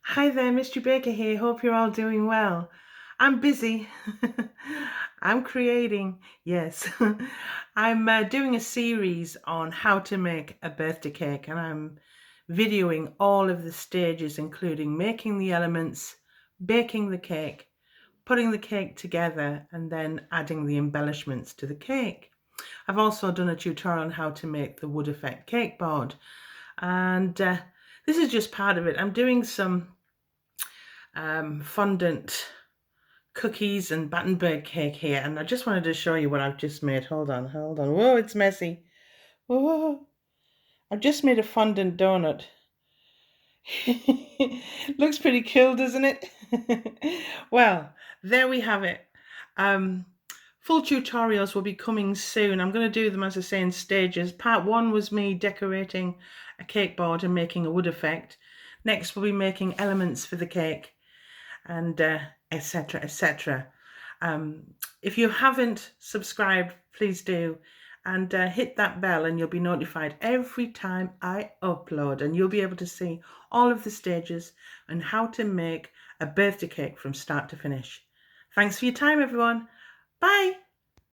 Hi there, Mystery Baker here. Hope you're all doing well. I'm busy. I'm creating. Yes. I'm doing a series on how to make a birthday cake, and I'm videoing all of the stages, including making the elements, baking the cake, putting the cake together, and then adding the embellishments to the cake. I've also done a tutorial on how to make the wood effect cake board, and this is just part of it. I'm doing some fondant cookies and Battenberg cake here, and I just wanted to show you what I've just made. Hold on. Whoa, it's messy. Whoa, I've just made a fondant donut. Looks pretty cool, doesn't it? Well, there we have it. Um, Full tutorials will be coming soon. I'm going to do them, as I say, in stages. Part 1 was me decorating a cake board and making a wood effect. Next, we'll be making elements for the cake, and etc. etc. If you haven't subscribed, please do, and hit that bell, and you'll be notified every time I upload, and you'll be able to see all of the stages and how to make a birthday cake from start to finish. Thanks for your time, everyone. Bye.